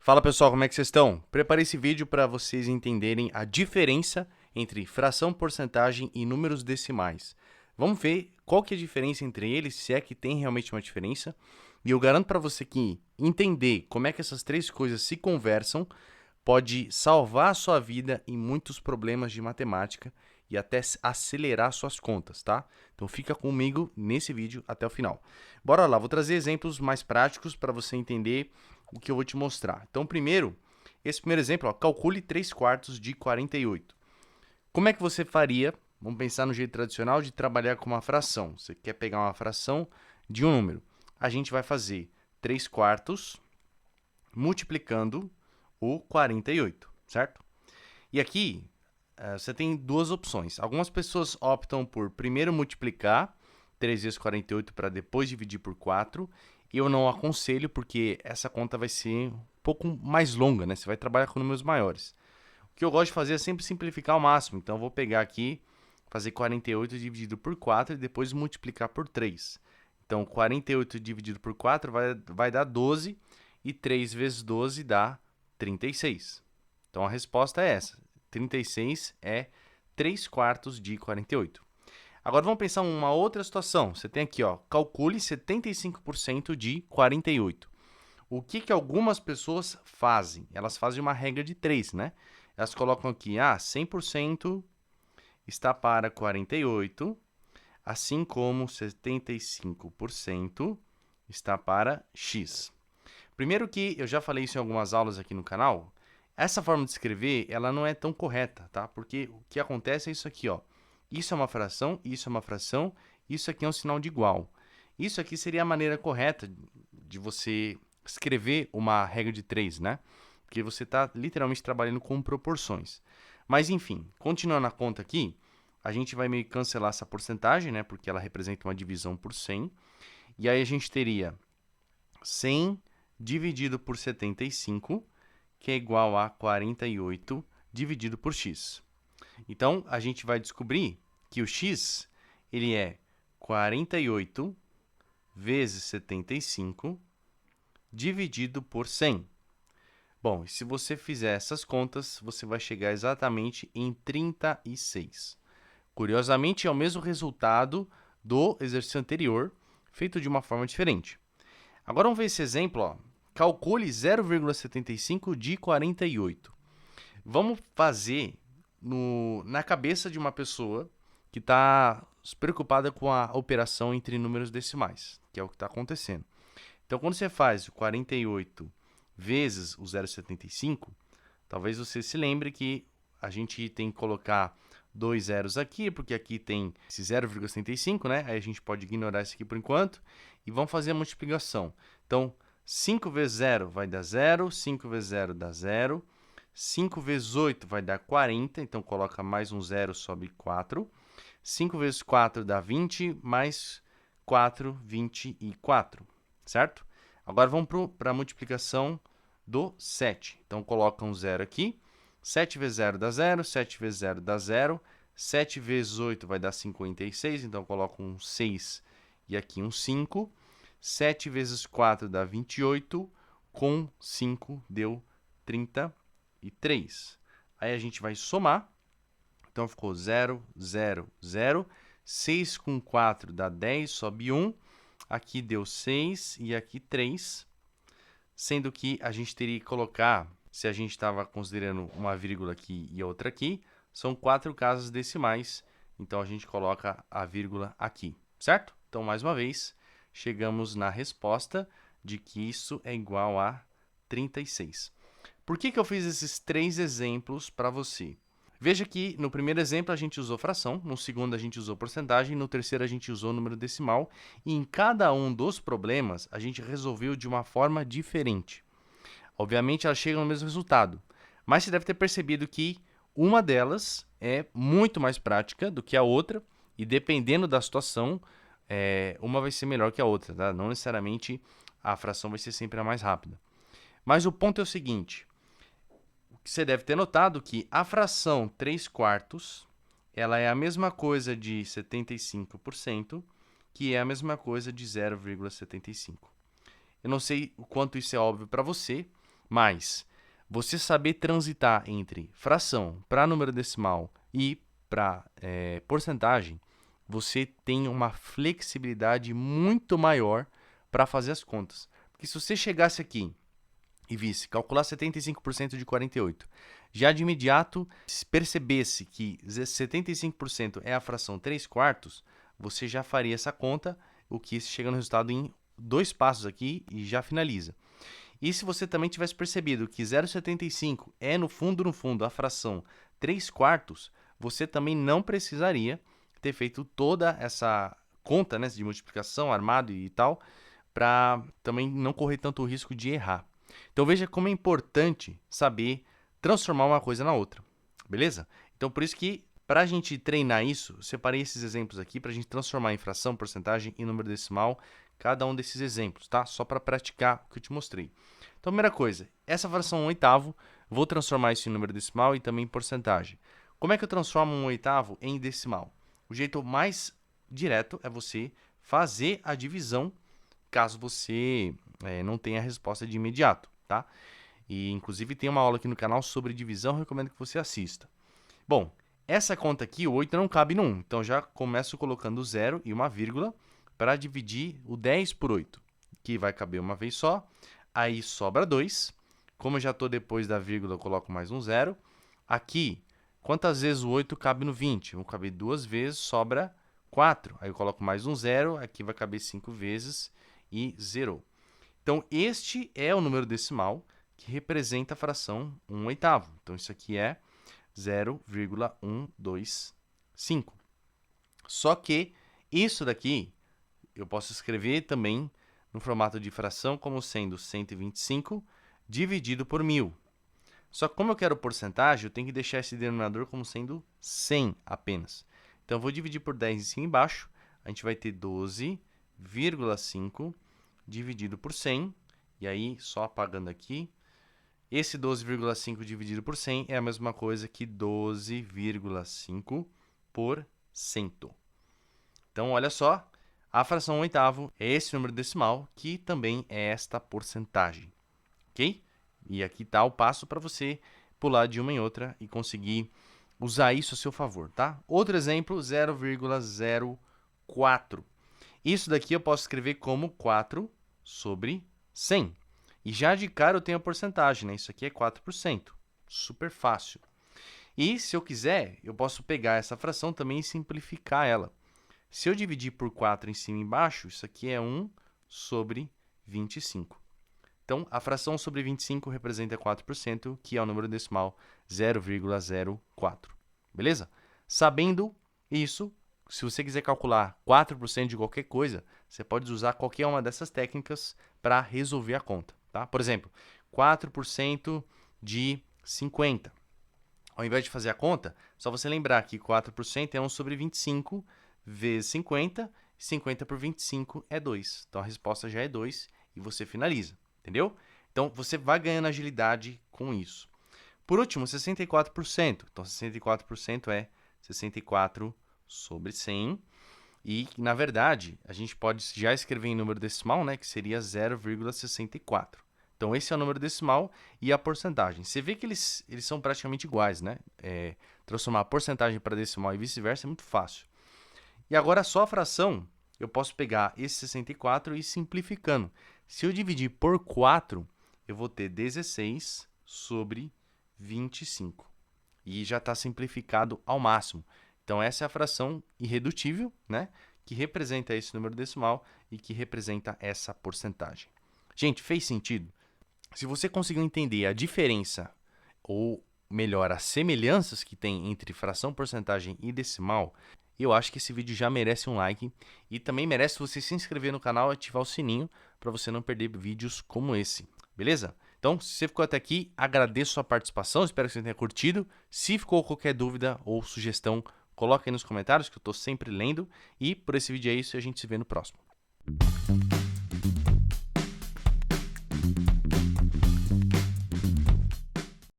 Fala pessoal, como é que vocês estão? Preparei esse vídeo para vocês entenderem a diferença entre fração, porcentagem e números decimais. Vamos ver qual que é a diferença entre eles, se é que tem realmente uma diferença. E eu garanto para você que entender como é que essas três coisas se conversam pode salvar a sua vida em muitos problemas de matemática e até acelerar suas contas, tá? Então fica comigo nesse vídeo até o final. Bora lá, vou trazer exemplos mais práticos para você entender o que eu vou te mostrar. Então, esse primeiro exemplo, ó, calcule 3/4 de 48. Como é que você faria? Vamos pensar no jeito tradicional de trabalhar com uma fração. Você quer pegar uma fração de um número. A gente vai fazer 3/4 multiplicando o 48, certo? E aqui, você tem duas opções. Algumas pessoas optam por primeiro multiplicar 3 vezes 48 para depois dividir por 4. Eu não aconselho porque essa conta vai ser um pouco mais longa, né? Você vai trabalhar com números maiores. O que eu gosto de fazer é sempre simplificar ao máximo. Então, eu vou pegar aqui, fazer 48 dividido por 4 e depois multiplicar por 3. Então, 48 dividido por 4 vai dar 12 e 3 vezes 12 dá 36. Então, a resposta é essa. 36 é 3/4 de 48. Agora vamos pensar em uma outra situação. Você tem aqui, ó, calcule 75% de 48. O que algumas pessoas fazem? Elas fazem uma regra de 3, né? Elas colocam aqui, 100% está para 48, assim como 75% está para x. Primeiro que eu já falei isso em algumas aulas aqui no canal, essa forma de escrever, ela não é tão correta, tá? Porque o que acontece é isso aqui, ó. Isso é uma fração, isso é uma fração, isso aqui é um sinal de igual. Isso aqui seria a maneira correta de você escrever uma regra de 3, né? Porque você está literalmente trabalhando com proporções. Mas, enfim, continuando a conta aqui, a gente vai meio que cancelar essa porcentagem, né? Porque ela representa uma divisão por 100. E aí a gente teria 100 dividido por 75, que é igual a 48 dividido por x. Então, a gente vai descobrir que o x ele é 48 vezes 75 dividido por 100. Bom, se você fizer essas contas, você vai chegar exatamente em 36. Curiosamente, é o mesmo resultado do exercício anterior, feito de uma forma diferente. Agora vamos ver esse exemplo, ó. Calcule 0,75 de 48. Vamos fazer na cabeça de uma pessoa que está preocupada com a operação entre números decimais, que é o que está acontecendo. Então, quando você faz o 48 vezes o 0,75, talvez você se lembre que a gente tem que colocar dois zeros aqui, porque aqui tem esse 0,75, né? Aí a gente pode ignorar isso aqui por enquanto. E vamos fazer a multiplicação. Então, 5 vezes 0 vai dar 0, 5 vezes 0 dá 0, 5 vezes 8 vai dar 40, então coloca mais um 0, sobe 4. 5 vezes 4 dá 20, mais 4, 24, certo? Agora vamos para a multiplicação do 7. Então, coloca um 0 aqui. 7 vezes 0 dá 0, 7 vezes 0 dá 0, 7 vezes 8 vai dar 56, então coloco um 6 e aqui um 5. 7 vezes 4 dá 28, com 5 deu 33. Aí a gente vai somar, então ficou 0, 0, 0. 6 com 4 dá 10, sobe 1. Aqui deu 6 e aqui 3. Sendo que a gente teria que colocar, se a gente estava considerando uma vírgula aqui e outra aqui, são 4 casas decimais, então a gente coloca a vírgula aqui, certo? Então, mais uma vez, chegamos na resposta de que isso é igual a 36. Por que eu fiz esses três exemplos para você? Veja que no primeiro exemplo a gente usou fração, no segundo a gente usou porcentagem, no terceiro a gente usou número decimal, e em cada um dos problemas a gente resolveu de uma forma diferente. Obviamente elas chegam no mesmo resultado, mas você deve ter percebido que uma delas é muito mais prática do que a outra, e dependendo da situação, uma vai ser melhor que a outra, tá? Não necessariamente a fração vai ser sempre a mais rápida. Mas o ponto é o seguinte, você deve ter notado que a fração 3/4 ela é a mesma coisa de 75%, que é a mesma coisa de 0,75. Eu não sei o quanto isso é óbvio para você, Mas você saber transitar entre fração para número decimal e para porcentagem, você tem uma flexibilidade muito maior para fazer as contas. Porque se você chegasse aqui e visse calcular 75% de 48, já de imediato percebesse que 75% é a fração 3/4, você já faria essa conta, o que chega no resultado em 2 passos aqui e já finaliza. E se você também tivesse percebido que 0,75 é no fundo, a fração 3/4, você também não precisaria ter feito toda essa conta, né, de multiplicação, armado e tal, para também não correr tanto risco de errar. Então veja como é importante saber transformar uma coisa na outra, beleza? Então por isso que para a gente treinar isso, eu separei esses exemplos aqui para a gente transformar em fração, porcentagem e número decimal, cada um desses exemplos, tá? Só para praticar o que eu te mostrei. Então, primeira coisa, essa fração 1/8, vou transformar isso em número decimal e também em porcentagem. Como é que eu transformo 1/8 em decimal? O jeito mais direto é você fazer a divisão, caso você não tenha a resposta de imediato, tá? E, inclusive, tem uma aula aqui no canal sobre divisão, recomendo que você assista. Bom, essa conta aqui, o 8 não cabe no 1, então já começo colocando 0 e uma vírgula para dividir o 10 por 8, que vai caber uma vez só. Aí sobra 2. Como eu já estou depois da vírgula, eu coloco mais um 0. Aqui, quantas vezes o 8 cabe no 20? Vão caber 2 vezes, sobra 4. Aí eu coloco mais um 0, aqui vai caber 5 vezes e 0. Então, este é o número decimal que representa a fração 1/8. Então, isso aqui é 0,125. Só que isso daqui eu posso escrever também no formato de fração como sendo 125 dividido por 1000. Só que como eu quero porcentagem, eu tenho que deixar esse denominador como sendo 100 apenas. Então, eu vou dividir por 10 em cima e embaixo. A gente vai ter 12,5 dividido por 100. E aí, só apagando aqui, esse 12,5 dividido por 100 é a mesma coisa que 12,5%. Então, olha só, a fração 1/8 é esse número decimal, que também é esta porcentagem, ok? E aqui está o passo para você pular de uma em outra e conseguir usar isso a seu favor, tá? Outro exemplo, 0,04. Isso daqui eu posso escrever como 4 sobre 100. E já de cara eu tenho a porcentagem, né? Isso aqui é 4%. Super fácil. E se eu quiser, eu posso pegar essa fração também e simplificar ela. Se eu dividir por 4 em cima e embaixo, isso aqui é 1 sobre 25. Então, a fração sobre 25 representa 4%, que é o número decimal 0,04. Beleza? Sabendo isso, se você quiser calcular 4% de qualquer coisa, você pode usar qualquer uma dessas técnicas para resolver a conta. Tá? Por exemplo, 4% de 50. Ao invés de fazer a conta, só você lembrar que 4% é 1 sobre 25 vezes 50, 50 por 25 é 2. Então, a resposta já é 2 e você finaliza, entendeu? Então, você vai ganhando agilidade com isso. Por último, 64%. Então, 64% é 64 sobre 100. E, na verdade, a gente pode já escrever em número decimal, né, que seria 0,64. Então, esse é o número decimal e a porcentagem. Você vê que eles são praticamente iguais, né? Transformar a porcentagem para decimal e vice-versa é muito fácil. E agora, só a fração, eu posso pegar esse 64 e ir simplificando. Se eu dividir por 4, eu vou ter 16 sobre 25. E já está simplificado ao máximo. Então, essa é a fração irredutível, né? Que representa esse número decimal e que representa essa porcentagem. Gente, fez sentido? Se você conseguiu entender a diferença, ou melhor, as semelhanças que tem entre fração, porcentagem e decimal, eu acho que esse vídeo já merece um like e também merece você se inscrever no canal e ativar o sininho para você não perder vídeos como esse, beleza? Então, se você ficou até aqui, agradeço a sua participação, espero que você tenha curtido. Se ficou qualquer dúvida ou sugestão, coloque aí nos comentários que eu estou sempre lendo. E por esse vídeo é isso e a gente se vê no próximo.